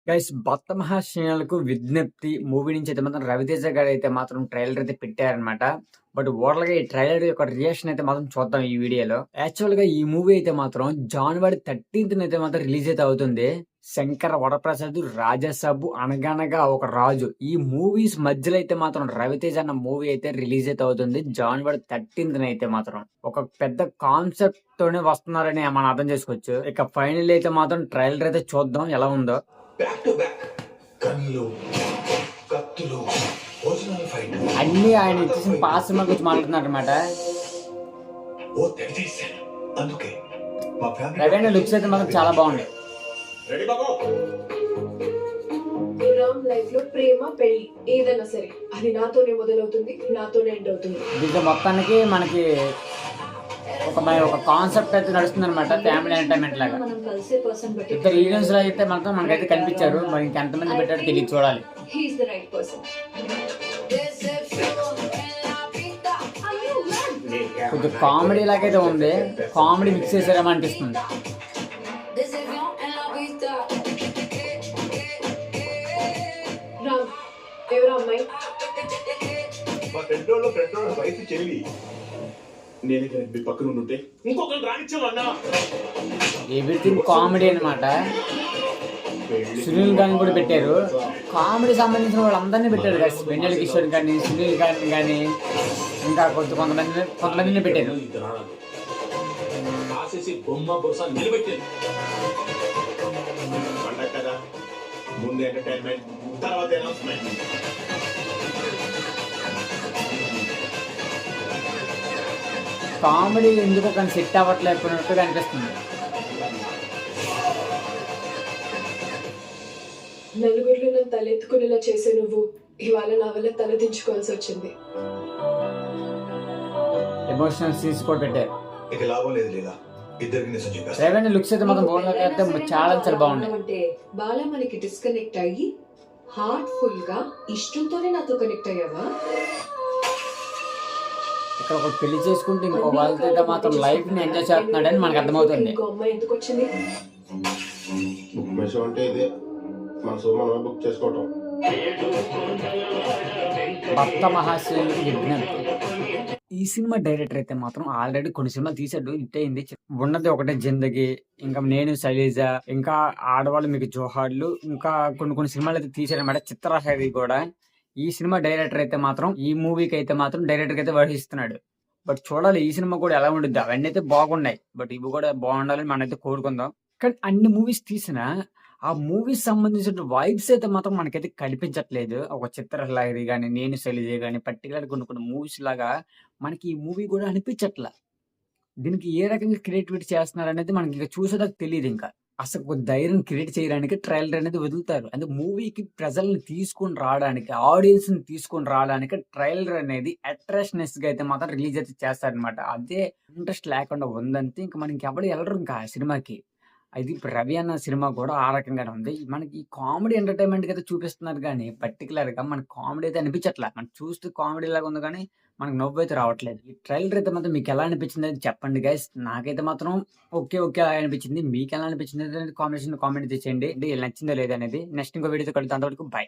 Guys భక్త మహాశయులకు విజ్ఞప్తి movie నుంచి అయితే మాత్రం రవితేజ గారు అయితే మాత్రం ట్రైలర్ అయితే పెట్టారనమాట. బట్ ఓవరాల్ గా ఈ ట్రైలర్ యొక్క రియాక్షన్ అయితే మాత్రం చూద్దాం ఈ వీడియోలో. యాక్చువల్ గా ఈ మూవీ అయితే మాత్రం జనవరి 13th అయితే మాత్రం రిలీజ్ అయితే అవుతుంది. శంకర వరప్రసాద్, రాజాసాబు, అనగనగా ఒక రాజు ఈ మూవీస్ మధ్యలో అయితే మాత్రం రవితేజ అన్న మూవీ అయితే రిలీజ్ అయితే అవుతుంది జనవరి 13th అయితే మాత్రం. ఒక పెద్ద కాన్సెప్ట్ తోనే వస్తున్నారని మనం అర్థం చేసుకోవచ్చు. ఇక ఫైనల్ అయితే మాత్రం ట్రైలర్ అయితే చూద్దాం ఎలా ఉందో. బ్యాక్ టు బ్యాక్ కన్నులు కత్తులు ఒరిజినల్ ఫైట్ అన్ని ఆయన ఇచ్చేసిన పాత సినిమా గురించి మాట్లాడుతున్నారు అనమాట. ఓ తెగదీశాను అందుకే మా ఫ్యామిలీ రవి లుక్స్ అయితే మాత్రం చాలా బాగుంది. రెడీ బాబు రామ్ లైఫ్ లో ప్రేమ పెళ్లి ఏదైనా సరే అది నాతోనే మొదలవుతుంది, నాతోనే ఎండ్ అవుతుంది. దీంట్లో మొత్తానికి మనకి ఒక కాన్సెప్ట్ అయితే నడుస్తుంది అనమాట. ఫ్యామిలీ ఎంటర్టైన్మెంట్ లాగా మనం కలిసే పర్సన్ బట్టి ఇద్దరు హీరోయిన్స్ లో అయితే మాత్రం మనకైతే కనిపించారు. మరి ఇంకెంతమంది పెట్టారో తెలియదు, చూడాలి. He is the right person. కొద్దిగా కామెడీ లాగైతే ఉంది. కామెడీ మిక్స్ చేసారేమో అనిపిస్తుంది. రామ్ ఎవరు అమ్మాయి? మా ఫ్రెండ్ వైఫ్ చెల్లి నేనే మీ పక్కన ఉంటే ఇంకొకరు రానిచ్చామన్నా. ఎవ్రీథింగ్ కామెడీ అనమాట. సునీల్ గారిని కూడా పెట్టారు. కామెడీ సంబంధించిన వాళ్ళందరినీ పెట్టారు కదా. వెన్నెల కిషోర్ కానీ, సునీల్ గారిని కానీ, ఇంకా కొంతమందిని పెట్టారు. కాసేసి బొమ్మ బొస నిలబెట్టారు. పండగ కదా, ముందు ఎంటర్టైన్మెంట్, తర్వాత అనౌన్స్మెంట్. కామెడీ ఎందుకో కానీ సెట్ అవ్వట్లేకపోయినట్టుగా అనిపిస్తుంది. నలుగురిలో నన్ను తలెత్తుకునేలా చేసే నువ్వు ఇవాళ నా వల్ల తలదించుకోవాల్సి వచ్చింది. ఎమోషనల్ సీన్స్ కూడా పెట్టారు. ఇక లాభం లేదు లేదా, ఇద్దరికి నిజం చెప్పేస్తా. రెవెన్యూ లుక్స్ అయితే మాత్రం బాగుంది. చాలా బాగుంది. అంటే బాల మనకి డిస్కనెక్ట్ అయ్యి హార్ట్ఫుల్ గా ఇష్టంతోనే నాతో కనెక్ట్ అయ్యావా? ఇక్కడ ఒక పెళ్లి చేసుకుంటే ఇంకో వాళ్ళతో మాత్రం లైఫ్ ని ఎంజాయ్ చేస్తున్నాడని మనకు అర్థమవుతుంది. ఇంకో అమ్మాయి ఎందుకు వచ్చింది? బుక్ మెషో అంటే ఇదే, మన సో మనమే బుక్ చేసుకోవటం. భక్త మహాశయులకు విజ్ఞప్తి. ఈ సినిమా డైరెక్టర్ అయితే మాత్రం ఆల్రెడీ కొన్ని సినిమాలు తీసాడు, హిట్ అయింది. ఉన్నది ఒకటే జిందగీ, ఇంకా నేను శైలజ, ఇంకా ఆడవాళ్ళు మీకు జోహార్లు, ఇంకా కొన్ని సినిమాలు అయితే తీసాడనమాట. చిత్రహారి కూడా. ఈ సినిమా డైరెక్టర్ అయితే మాత్రం ఈ మూవీకి అయితే మాత్రం డైరెక్టర్ అయితే వహిస్తున్నాడు. బట్ చూడాలి ఈ సినిమా కూడా ఎలా ఉండిద్ది. అవన్నీ అయితే బాగున్నాయి, బట్ ఇవి కూడా బాగుండాలని మనైతే కోరుకుందాం. కానీ అన్ని మూవీస్ తీసినా ఆ మూవీస్ సంబంధించిన వైబ్స్ అయితే మాత్రం మనకైతే కనిపించట్లేదు. ఒక చిత్రలహరి కానీ, నేను శైలజ కానీ, పర్టికులర్ కొన్ని మూవీస్ లాగా మనకి ఈ మూవీ కూడా అనిపించట్లా. దీనికి ఏ రకంగా క్రియేటివిటీ చేస్తున్నారు అనేది మనకి ఇంకా చూసేదాకా తెలియదు. ఇంకా అసలు ఒక ధైర్యం క్రియేట్ చేయడానికి ట్రైలర్ అనేది వదులుతారు. అంటే మూవీకి ప్రజల్ని తీసుకొని రావడానికి, ఆడియన్స్ ని తీసుకొని రావడానికి ట్రైలర్ అనేది అట్రాక్షనెస్ గా అయితే మాత్రం రిలీజ్ అయితే చేస్తారనమాట. అదే ఇంట్రెస్ట్ లేకుండా ఉందంటే ఇంకా మనకి ఎవరు వెళ్ళరు ఇంకా ఆ సినిమాకి. అది ఇప్పుడు రవి అన్న సినిమా కూడా ఆ రకంగానే ఉంది. మనకి కామెడీ ఎంటర్టైన్మెంట్ అయితే చూపిస్తున్నారు కానీ పర్టికులర్ గా మనకి కామెడీ అయితే అనిపించట్లా. మనం చూస్తే కామెడీ లాగా ఉంది కానీ మనకు నవ్వు అయితే రావట్లేదు. ఈ ట్రైలర్ అయితే మాత్రం మీకు ఎలా అనిపించింది అని చెప్పండి గైస్. నాకైతే మాత్రం ఓకే అనిపించింది. మీకు ఎలా అనిపించింది అనేది కాంబినేషన్ కామెంట్ చేయండి. నచ్చిందో లేదనేది. నెక్స్ట్ ఇంకో వీడియోతో కలుగుతాం. అంతవరకు బై.